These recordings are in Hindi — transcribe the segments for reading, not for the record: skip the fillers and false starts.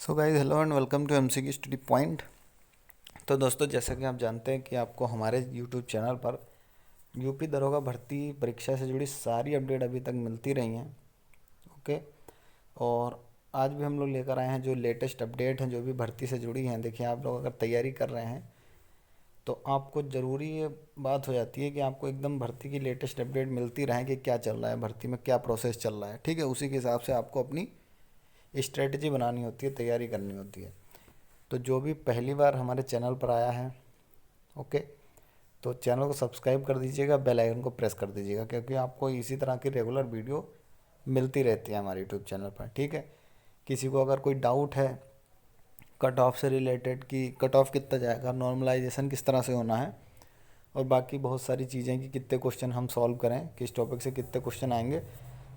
So guys hello and welcome to MCQ study point. तो दोस्तों, जैसा कि आप जानते हैं कि आपको हमारे यूट्यूब चैनल पर यूपी दरोगा भर्ती परीक्षा से जुड़ी सारी अपडेट अभी तक मिलती रही हैं। ओके। और आज भी हम लोग लेकर आए हैं जो लेटेस्ट अपडेट हैं जो भी भर्ती से जुड़ी हैं। देखिए, आप लोग अगर तैयारी कर रहे हैं तो आपको ज़रूरी ये बात हो जाती है कि आपको एकदम भर्ती की लेटेस्ट अपडेट मिलती रहे कि क्या चल रहा है भर्ती में, क्या प्रोसेस चल रहा है। ठीक है, उसी के हिसाब से आपको अपनी स्ट्रेटजी बनानी होती है, तैयारी करनी होती है। तो जो भी पहली बार हमारे चैनल पर आया है, ओके, तो चैनल को सब्सक्राइब कर दीजिएगा, बेल आइकन को प्रेस कर दीजिएगा, क्योंकि आपको इसी तरह की रेगुलर वीडियो मिलती रहती है हमारे यूट्यूब चैनल पर। ठीक है। किसी को अगर कोई डाउट है कट ऑफ से रिलेटेड कि कट ऑफ कितना जाएगा, नॉर्मलाइजेशन किस तरह से होना है, और बाकी बहुत सारी चीज़ें कि कितने क्वेश्चन हम सॉल्व करें, किस टॉपिक से कितने क्वेश्चन आएंगे,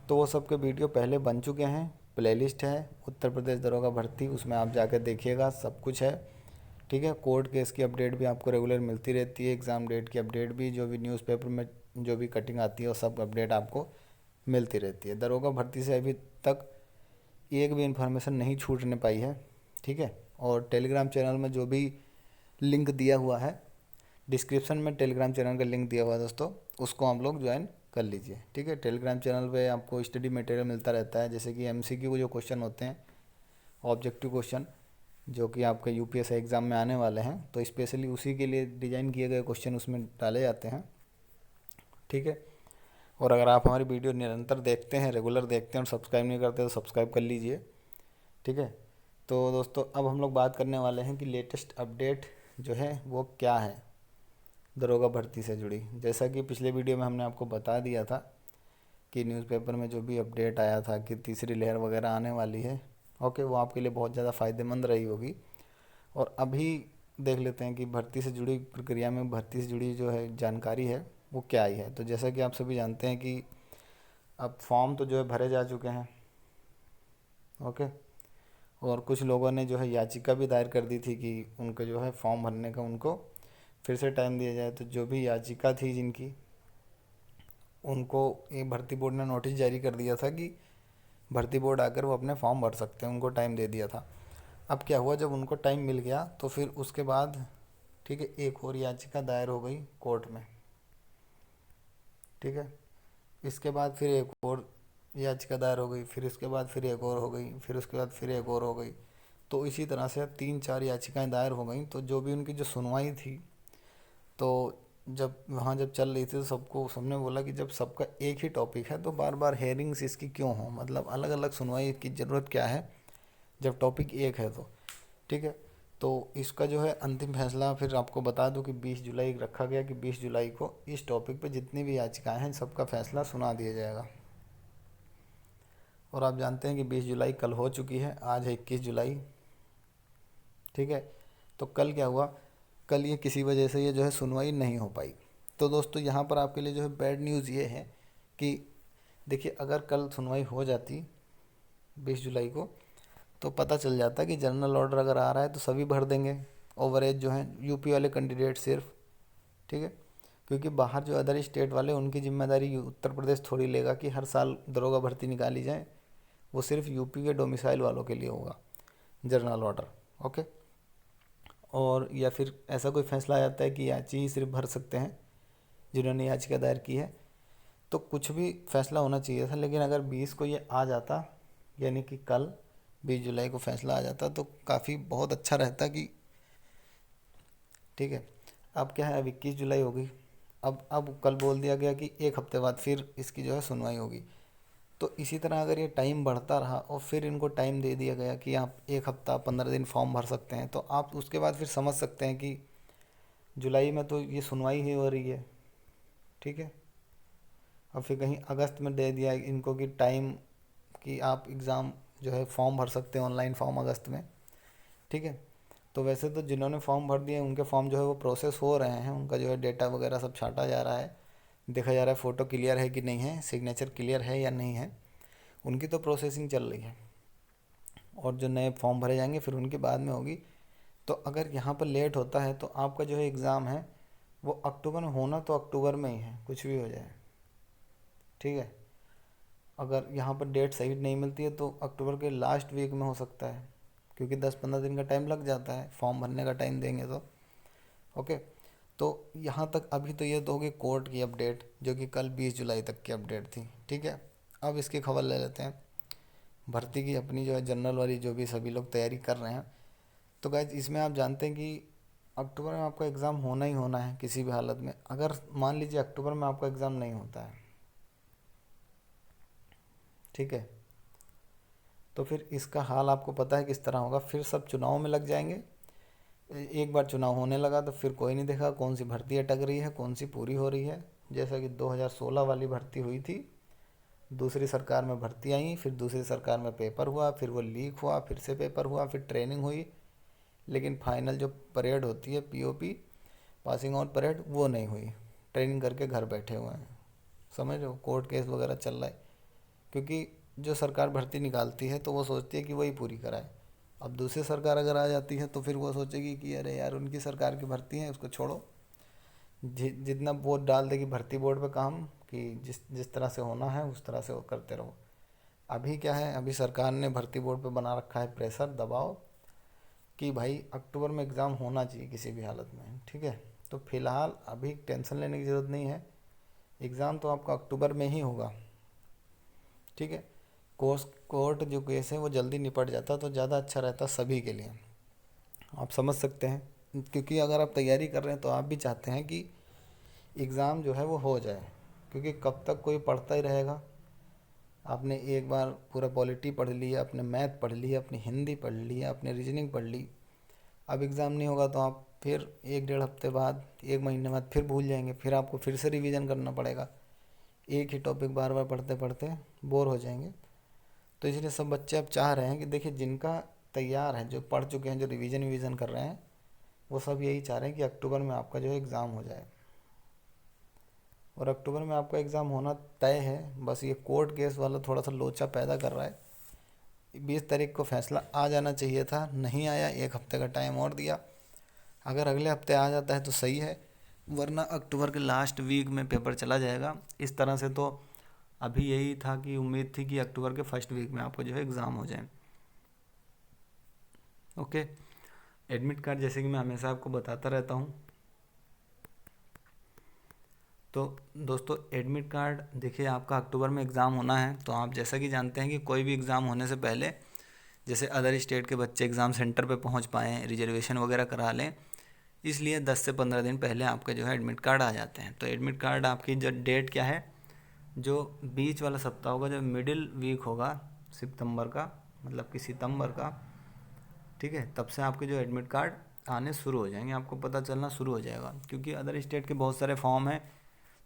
तो वो सब के वीडियो पहले बन चुके हैं। प्लेलिस्ट है उत्तर प्रदेश दरोगा भर्ती, उसमें आप जाकर देखिएगा, सब कुछ है। ठीक है। कोर्ट केस की अपडेट भी आपको रेगुलर मिलती रहती है, एग्ज़ाम डेट की अपडेट भी, जो भी न्यूज़पेपर में जो भी कटिंग आती है वो सब अपडेट आपको मिलती रहती है। दरोगा भर्ती से अभी तक एक भी इन्फॉर्मेशन नहीं छूटने पाई है। ठीक है। और टेलीग्राम चैनल में जो भी लिंक दिया हुआ है, डिस्क्रिप्शन में टेलीग्राम चैनल का लिंक दिया हुआ है दोस्तों, उसको आप लोग ज्वाइन कर लीजिए। ठीक है। टेलीग्राम चैनल पे आपको स्टडी मटेरियल मिलता रहता है, जैसे कि एमसीक्यू जो क्वेश्चन होते हैं, ऑब्जेक्टिव क्वेश्चन, जो कि आपके यूपीएससी एग्ज़ाम में आने वाले हैं, तो स्पेशली उसी के लिए डिज़ाइन किए गए क्वेश्चन उसमें डाले जाते हैं। ठीक है। और अगर आप हमारी वीडियो निरंतर देखते हैं, रेगुलर देखते हैं और सब्सक्राइब नहीं करते तो सब्सक्राइब कर लीजिए। ठीक है। तो दोस्तों, अब हम लोग बात करने वाले हैं कि लेटेस्ट अपडेट जो है वो क्या है दरोगा भर्ती से जुड़ी। जैसा कि पिछले वीडियो में हमने आपको बता दिया था कि न्यूज़पेपर में जो भी अपडेट आया था कि तीसरी लहर वगैरह आने वाली है, ओके, वो आपके लिए बहुत ज़्यादा फ़ायदेमंद रही होगी। और अभी देख लेते हैं कि भर्ती से जुड़ी प्रक्रिया में भर्ती से जुड़ी जो है जानकारी है वो क्या आई है। तो जैसा कि आप सभी जानते हैं कि अब फॉर्म तो जो है भरे जा चुके हैं। ओके। और कुछ लोगों ने जो है याचिका भी दायर कर दी थी कि उनको जो है फॉर्म भरने का उनको फिर से टाइम दिया जाए। तो जो भी याचिका थी जिनकी, उनको ये भर्ती बोर्ड ने नोटिस जारी कर दिया था कि भर्ती बोर्ड आकर वो अपने फॉर्म भर सकते हैं, उनको टाइम दे दिया था। अब क्या हुआ, जब उनको टाइम मिल गया तो फिर उसके बाद, ठीक है, एक और याचिका दायर हो गई कोर्ट में। ठीक है। इसके बाद फिर एक और याचिका दायर हो गई, फिर इसके बाद फिर एक और हो गई, फिर उसके बाद फिर एक और हो गई। तो इसी तरह से तीन चार याचिकाएं दायर हो गई। तो जो भी उनकी जो सुनवाई थी, तो जब वहाँ जब चल रही थी तो सबको सबने बोला कि जब सबका एक ही टॉपिक है तो बार बार हेयरिंग्स इसकी क्यों हो, मतलब अलग अलग सुनवाई की ज़रूरत क्या है जब टॉपिक एक है तो। ठीक है। तो इसका जो है अंतिम फैसला फिर आपको बता दूं कि 20 जुलाई रखा गया कि 20 जुलाई को इस टॉपिक पे जितनी भी याचिकाएं हैं सबका फैसला सुना दिया जाएगा। और आप जानते हैं कि 20 जुलाई कल हो चुकी है, आज है 21 जुलाई। ठीक है। तो कल क्या हुआ, कल ये किसी वजह से ये जो है सुनवाई नहीं हो पाई। तो दोस्तों, यहाँ पर आपके लिए जो है बैड न्यूज़ ये है कि देखिए, अगर कल सुनवाई हो जाती 20 जुलाई को, तो पता चल जाता कि जनरल ऑर्डर अगर आ रहा है तो सभी भर देंगे, ओवरेज जो है यूपी वाले कैंडिडेट सिर्फ। ठीक है। क्योंकि बाहर जो अदर स्टेट वाले, उनकी जिम्मेदारी उत्तर प्रदेश थोड़ी लेगा कि हर साल दरोगा भर्ती निकाली जाए, वो सिर्फ यूपी के डोमिसाइल वालों के लिए होगा जनरल ऑर्डर। ओके। और या फिर ऐसा कोई फैसला आ जाता है कि याची ही सिर्फ भर सकते हैं जिन्होंने याचिका दायर की है। तो कुछ भी फैसला होना चाहिए था, लेकिन अगर 20 को ये आ जाता, यानी कि कल 20 जुलाई को फैसला आ जाता, तो काफ़ी बहुत अच्छा रहता कि, ठीक है। अब क्या है, अब 21 जुलाई हो गई। अब कल बोल दिया गया कि एक हफ्ते बाद फिर इसकी जो है सुनवाई होगी। तो इसी तरह अगर ये टाइम बढ़ता रहा और फिर इनको टाइम दे दिया गया कि आप एक हफ्ता 15 दिन फॉर्म भर सकते हैं, तो आप उसके बाद फिर समझ सकते हैं कि जुलाई में तो ये सुनवाई ही हो रही है। ठीक है। अब फिर कहीं अगस्त में दे दिया इनको कि टाइम, कि आप एग्ज़ाम जो है फॉर्म भर सकते हैं, ऑनलाइन फॉर्म अगस्त में। ठीक है। तो वैसे तो जिन्होंने फॉर्म भर दिए उनके फॉर्म जो है वो प्रोसेस हो रहे हैं, उनका जो है डेटा वगैरह सब छांटा जा रहा है, देखा जा रहा है फ़ोटो क्लियर है कि नहीं है, सिग्नेचर क्लियर है या नहीं है, उनकी तो प्रोसेसिंग चल रही है। और जो नए फॉर्म भरे जाएंगे फिर उनके बाद में होगी। तो अगर यहाँ पर लेट होता है तो आपका जो है एग्ज़ाम है वो अक्टूबर में होना तो अक्टूबर में ही है, कुछ भी हो जाए। ठीक है। अगर यहाँ पर डेट सही नहीं मिलती है तो अक्टूबर के लास्ट वीक में हो सकता है, क्योंकि 10-15 दिन का टाइम लग जाता है फॉर्म भरने का टाइम देंगे तो। ओके, तो यहाँ तक अभी तो ये तो होगी कोर्ट की अपडेट, जो कि कल 20 जुलाई तक की अपडेट थी। ठीक है, अब इसकी खबर ले लेते हैं भर्ती की, अपनी जो है जनरल वाली, जो भी सभी लोग तैयारी कर रहे हैं। तो गाइज इसमें आप जानते हैं कि अक्टूबर में आपका एग्ज़ाम होना ही होना है किसी भी हालत में। अगर मान लीजिए अक्टूबर में आपका एग्ज़ाम नहीं होता है, ठीक है, तो फिर इसका हाल आपको पता है किस तरह होगा। फिर सब चुनाव में लग जाएंगे। एक बार चुनाव होने लगा तो फिर कोई नहीं देखा कौन सी भर्ती अटक रही है, कौन सी पूरी हो रही है। जैसा कि 2016 वाली भर्ती हुई थी, दूसरी सरकार में भर्ती आई, फिर दूसरी सरकार में पेपर हुआ, फिर वो लीक हुआ, फिर से पेपर हुआ, फिर ट्रेनिंग हुई, लेकिन फाइनल जो परेड होती है पीओपी, पासिंग आउट परेड, वो नहीं हुई। ट्रेनिंग करके घर बैठे हुए हैं, समझ रहे हो, कोर्ट केस वगैरह चल रहा है। क्योंकि जो सरकार भर्ती निकालती है तो वो सोचती है कि वही पूरी कराए। अब दूसरी सरकार अगर आ जाती है तो फिर वो सोचेगी कि अरे यार उनकी सरकार की भर्ती है, उसको छोड़ो। जितना वोट डाल देगी भर्ती बोर्ड पे काम, कि जिस जिस तरह से होना है उस तरह से वो करते रहो। अभी क्या है, अभी सरकार ने भर्ती बोर्ड पे बना रखा है प्रेशर, दबाव, कि भाई अक्टूबर में एग्ज़ाम होना चाहिए किसी भी हालत में। ठीक है, तो फिलहाल अभी टेंशन लेने की ज़रूरत नहीं है, एग्ज़ाम तो आपका अक्टूबर में ही होगा। ठीक है, कोर्ट जो केस है वो जल्दी निपट जाता तो ज़्यादा अच्छा रहता सभी के लिए, आप समझ सकते हैं। क्योंकि अगर आप तैयारी कर रहे हैं तो आप भी चाहते हैं कि एग्ज़ाम जो है वो हो जाए, क्योंकि कब तक कोई पढ़ता ही रहेगा। आपने एक बार पूरा पॉलिटी पढ़ लिया, अपने मैथ पढ़ लिया, अपनी हिंदी पढ़ लिया, अपने रीजनिंग पढ़ ली, अब एग्ज़ाम नहीं होगा तो आप फिर 1-1.5 हफ्ते बाद, 1 महीने बाद फिर भूल जाएंगे, फिर आपको फिर से रिवीजन करना पड़ेगा। एक ही टॉपिक बार बार पढ़ते पढ़ते बोर हो जाएंगे। तो इसलिए सब बच्चे अब चाह रहे हैं कि देखिए जिनका तैयार है, जो पढ़ चुके हैं, जो रिवीजन कर रहे हैं, वो सब यही चाह रहे हैं कि अक्टूबर में आपका जो है एग्ज़ाम हो जाए। और अक्टूबर में आपका एग्ज़ाम होना तय है, बस ये कोर्ट केस वाला थोड़ा सा लोचा पैदा कर रहा है। 20 तारीख को फैसला आ जाना चाहिए था, नहीं आया, 1 हफ्ते का टाइम और दिया। अगर अगले हफ्ते आ जाता है तो सही है, वरना अक्टूबर के लास्ट वीक में पेपर चला जाएगा। इस तरह से तो अभी यही था कि उम्मीद थी कि अक्टूबर के फर्स्ट वीक में आपको जो है एग्ज़ाम हो जाए। ओके, एडमिट कार्ड जैसे कि मैं हमेशा आपको बताता रहता हूँ, तो दोस्तों एडमिट कार्ड देखिए, आपका अक्टूबर में एग्ज़ाम होना है, तो आप जैसा कि जानते हैं कि कोई भी एग्ज़ाम होने से पहले, जैसे अदर स्टेट के बच्चे एग्ज़ाम सेंटर पे पहुंच पाएँ, रिजर्वेशन वगैरह करा लें, इसलिए 10 से 15 दिन पहले आपके जो है एडमिट कार्ड आ जाते हैं। तो एडमिट कार्ड आपकी जो डेट क्या है, जो बीच वाला सप्ताह होगा, जो मिडिल वीक होगा सितंबर का, मतलब कि सितंबर का, ठीक है, तब से आपके जो एडमिट कार्ड आने शुरू हो जाएंगे, आपको पता चलना शुरू हो जाएगा। क्योंकि अदर स्टेट के बहुत सारे फॉर्म हैं,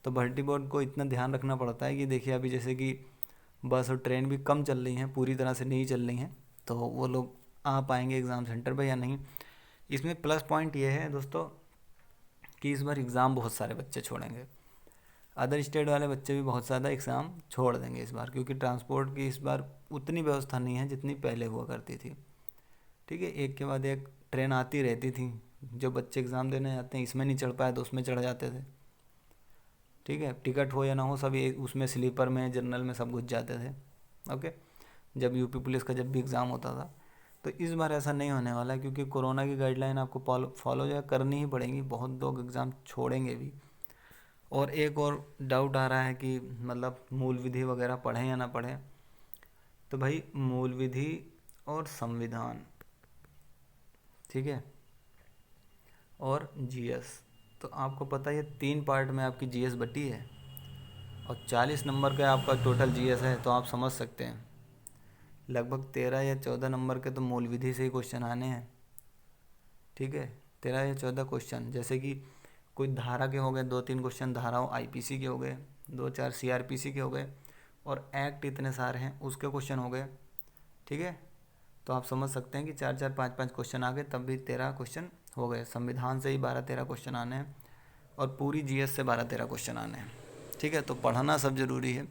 तो भर्ती बोर्ड को इतना ध्यान रखना पड़ता है कि देखिए अभी जैसे कि बस और ट्रेन भी कम चल रही हैं, पूरी तरह से नहीं चल रही हैं, तो वो लोग आ पाएंगे एग्ज़ाम सेंटर पर या नहीं। इसमें प्लस पॉइंट ये है दोस्तों कि इस बार एग्ज़ाम बहुत सारे बच्चे छोड़ेंगे, अदर स्टेट वाले बच्चे भी बहुत ज़्यादा एग्ज़ाम छोड़ देंगे इस बार, क्योंकि ट्रांसपोर्ट की इस बार उतनी व्यवस्था नहीं है जितनी पहले हुआ करती थी। ठीक है, एक के बाद एक ट्रेन आती रहती थी, जो बच्चे एग्ज़ाम देने जाते हैं इसमें नहीं चढ़ पाए तो उसमें चढ़ जाते थे। ठीक है, टिकट हो या ना हो सभी उसमें, स्लीपर में, जनरल में सब घुस जाते थे। ओके, जब यूपी पुलिस का जब भी एग्ज़ाम होता था, तो इस बार ऐसा नहीं होने वाला है, क्योंकि कोरोना की गाइडलाइन आपको फॉलो जो है करनी ही पड़ेगी, बहुत लोग एग्ज़ाम छोड़ेंगे भी। और एक और डाउट आ रहा है कि मतलब मूल विधि वगैरह पढ़ें या ना पढ़ें, तो भाई मूल विधि और संविधान, ठीक है, और जीएस, तो आपको पता है 3 पार्ट में आपकी जीएस बटी है, और 40 नंबर का आपका टोटल जीएस है, तो आप समझ सकते हैं लगभग 13 या 14 नंबर के तो मूल विधि से ही क्वेश्चन आने हैं। ठीक है, 13 या 14 क्वेश्चन, जैसे कि कोई धारा के हो गए 2-3 क्वेश्चन, धाराओं आईपीसी के हो गए, 2-4 सीआरपीसी के हो गए, और एक्ट इतने सारे हैं उसके क्वेश्चन हो गए। ठीक है, तो आप समझ सकते हैं कि 4-4, 5-5 क्वेश्चन आ गए, तब भी 13 क्वेश्चन हो गए। संविधान से ही 12-13 क्वेश्चन आने हैं, और पूरी जीएस से 12-13 क्वेश्चन आने हैं। ठीक है, तो पढ़ना सब ज़रूरी है,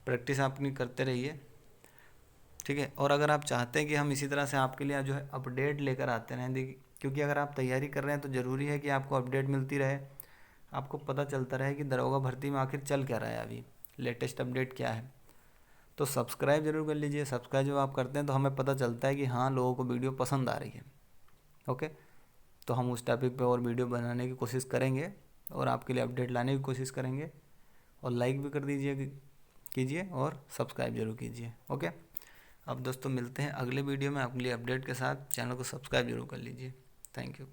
प्रैक्टिस अपनी करते रहिए। ठीक है, और अगर आप चाहते हैं कि हम इसी तरह से आपके लिए जो है अपडेट लेकर आते रहें, देखिए क्योंकि अगर आप तैयारी कर रहे हैं तो ज़रूरी है कि आपको अपडेट मिलती रहे, आपको पता चलता रहे कि दरोगा भर्ती में आखिर चल क्या रहा है, अभी लेटेस्ट अपडेट क्या है। तो सब्सक्राइब ज़रूर कर लीजिए। सब्सक्राइब जब आप करते हैं तो हमें पता चलता है कि हाँ, लोगों को वीडियो पसंद आ रही है। ओके, तो हम उस टॉपिक पे और वीडियो बनाने की कोशिश करेंगे और आपके लिए अपडेट लाने की कोशिश करेंगे। और लाइक भी कर दीजिए, कीजिए और सब्सक्राइब जरूर कीजिए। ओके, अब दोस्तों मिलते हैं अगले वीडियो में अगली अपडेट के साथ। चैनल को सब्सक्राइब जरूर कर लीजिए। Thank you.